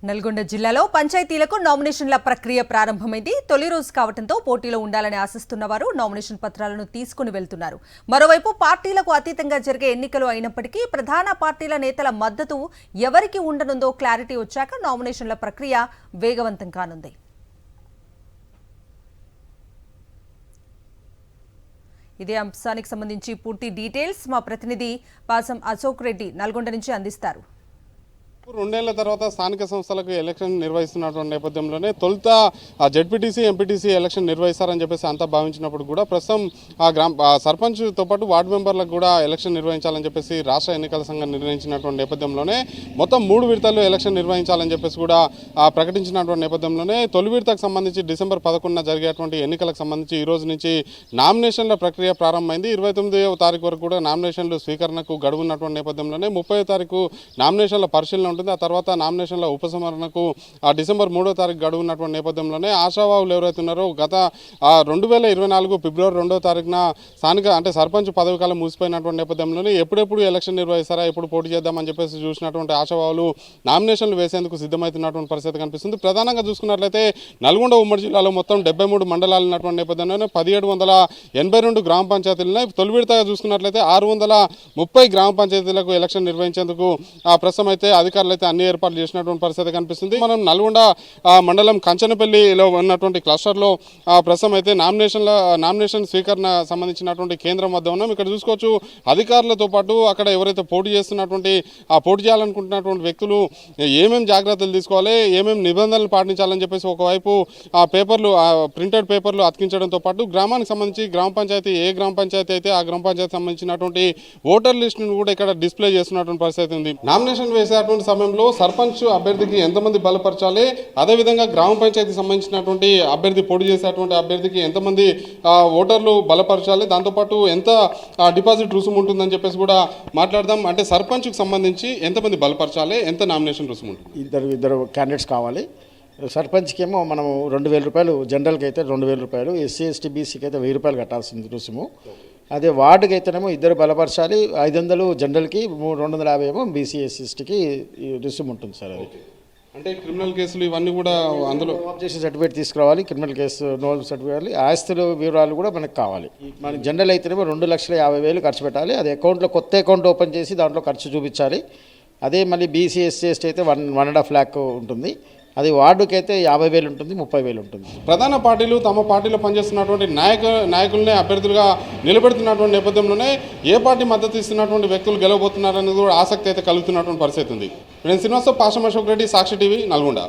నల్గొండ జిల్లాలో పంచాయతీలకు నామినేషన్ల ప్రక్రియ ప్రారంభమైంది. తొలి రోజు కావడంతో పోటీలో ఉండాలని ఆశిస్తున్న వారు నామినేషన్ పత్రాలను తీసుకుని వెళ్తున్నారు. మరోవైపు పార్టీలకు అతీతంగా జరిగే ఎన్నికలు అయినప్పటికీ ప్రధాన పార్టీల నేతల మద్దతు ఎవరికి ఉండనుందో క్లారిటీ వచ్చాక నామినేషన్ల ప్రక్రియ వేగవంతం కానుంది. ఇదే అంశానికి సంబంధించి పూర్తి డీటెయిల్స్ మా ప్రతినిధి పాసం అశోక్ రెడ్డి నల్గొండ నుంచి అందిస్తారు. 2 ఏళ్ల తర్వాత స్థానిక సంస్థలకు ఎలక్షన్ నిర్వహిస్తున్నటువంటి నేపథ్యంలోనే తొలుత జెడ్పీటీసీ ఎంపీటీసీ ఎలక్షన్ నిర్వహిస్తారని చెప్పేసి అంతా భావించినప్పుడు కూడా ప్రస్తుతం సర్పంచ్తో పాటు వార్డు మెంబర్లకు కూడా ఎలక్షన్ నిర్వహించాలని చెప్పేసి రాష్ట్ర ఎన్నికల సంఘం నిర్ణయించినటువంటి నేపథ్యంలోనే మొత్తం 3 విడతల్లో ఎలక్షన్ నిర్వహించాలని చెప్పేసి కూడా ప్రకటించినటువంటి నేపథ్యంలోనే తొలి విడతకు సంబంధించి డిసెంబర్ 11న జరిగేటువంటి ఎన్నికలకు సంబంధించి ఈ రోజు నుంచి నామినేషన్ల ప్రక్రియ ప్రారంభమైంది. 29వ తారీఖు వరకు కూడా నామినేషన్లు స్వీకరణకు గడువు ఉన్నటువంటి నేపథ్యంలోనే 30వ తారీఖు నామినేషన్ల పరిశీలన ఉంటుంది. ఆ తర్వాత నామినేషన్ల ఉపసంహరణకు డిసెంబర్ 3వ తారీఖు గడువు ఉన్నటువంటి నేపథ్యంలోనే ఆశావాహులు ఎవరైతే ఉన్నారో గత 2024 ఫిబ్రవరి 2వ తారీఖున స్థానిక అంటే సర్పంచ్ పదవి కాలం ముగిసిపోయినటువంటి నేపథ్యంలోనే ఎప్పుడెప్పుడు ఎలక్షన్ నిర్వహిస్తారా, ఎప్పుడు పోటీ చేద్దామని చెప్పేసి చూసినటువంటి ఆశావాహులు నామినేషన్లు వేసేందుకు సిద్ధమవుతున్నటువంటి పరిస్థితి కనిపిస్తుంది. ప్రధానంగా చూసుకున్నట్లయితే నల్గొండ ఉమ్మడి జిల్లాలో మొత్తం 73 మండలాలు ఉన్నటువంటి నేపథ్యంలోనే 1782 గ్రామ పంచాయతీలు తొలి విడతగా చూసుకున్నట్లయితే 630 గ్రామ పంచాయతీలకు ఎలక్షన్ నిర్వహించేందుకు ప్రస్తుతం అయితే అధికారులు అయితే అన్ని ఏర్పాట్లు చేసినటువంటి పరిస్థితి కనిపిస్తుంది. మనం నల్గొండ మండలం కంచనపల్లిలో ఉన్నటువంటి క్లస్టర్లో ప్రస్తుతం అయితే నామినేషన్ స్వీకరణ సంబంధించినటువంటి కేంద్రం వద్ద ఉన్నాం. ఇక్కడ చూసుకోవచ్చు అధికారులతో పాటు అక్కడ ఎవరైతే పోటీ చేస్తున్నటువంటి పోటీ చేయాలనుకుంటున్నటువంటి వ్యక్తులు ఏమేమి జాగ్రత్తలు తీసుకోవాలి, ఏమేమి నిబంధనలు పాటించాలని చెప్పేసి ఒకవైపు పేపర్లు ప్రింటెడ్ పేపర్లు అతికించడంతో పాటు గ్రామానికి సంబంధించి గ్రామ పంచాయతీ ఏ గ్రామ పంచాయతీ అయితే ఆ గ్రామ పంచాయతీ సంబంధించినటువంటి ఓటర్ లిస్టును కూడా ఇక్కడ డిస్ప్లే చేస్తున్నటువంటి పరిస్థితి ఉంది. నామినేషన్ వేసేటువంటి సమయంలో సర్పంచ్ అభ్యర్థికి ఎంతమంది బలపరచాలి, అదేవిధంగా గ్రామ పంచాయతీకి సంబంధించినటువంటి అభ్యర్థి పోటీ చేసేటువంటి అభ్యర్థికి ఎంతమంది ఓటర్లు బలపరచాలి, దాంతోపాటు ఎంత డిపాజిట్ రుసుము ఉంటుందని చెప్పేసి కూడా మాట్లాడదాం. అంటే సర్పంచ్కి సంబంధించి ఎంతమంది బలపరచాలి, ఎంత నామినేషన్ రుసుము ఉంటుంది? ఇద్దరు క్యాండిడేట్స్ కావాలి. సర్పంచ్కి ఏమో మనం 2000 రూపాయలు, జనరల్కి అయితే 2000 రూపాయలు, ఎస్సీ ఎస్టీ బీసీకి అయితే 1000 రూపాయలు కట్టాల్సింది రుసుము. అదే వార్డుకి అయితేనేమో ఇద్దరు బలపరచాలి, 500 జనరల్కి, 250 ఏమో బీసీ ఎస్సీ ఎస్టీకి రుసుము ఉంటుంది సార్. అది అంటే క్రిమినల్ కేసులు ఇవన్నీ కూడా అందులో చేసే సర్టిఫికేట్ తీసుకురావాలి, క్రిమినల్ కేసు నో సర్టిఫికేట్, ఆస్తుల వివరాలు కూడా మనకు కావాలి. మనకి జనరల్ అయితేనేమో 2,50,000 ఖర్చు పెట్టాలి. అది అకౌంట్లో కొత్త అకౌంట్ ఓపెన్ చేసి దాంట్లో ఖర్చు చూపించాలి. అదే మళ్ళీ బీసీ ఎస్సీ ఎస్టీ అయితే 1.5 lakh ఉంటుంది. అది వార్డుకి అయితే 50,000 ఉంటుంది, 30,000 ఉంటుంది. ప్రధాన పార్టీలు తమ పార్టీలో పనిచేస్తున్నటువంటి నాయకులనే అభ్యర్థులుగా నిలబెడుతున్నటువంటి నేపథ్యంలోనే ఏ పార్టీ మద్దతు ఇస్తున్నటువంటి వ్యక్తులు గెలవబోతున్నారనేది కూడా ఆసక్తి అయితే కలుగుతున్నటువంటి పరిస్థితి ఉంది. నేను శ్రీనివాసరావు, పాసం అశోక్ రెడ్డి, సాక్షి టీవీ, నల్గొండ.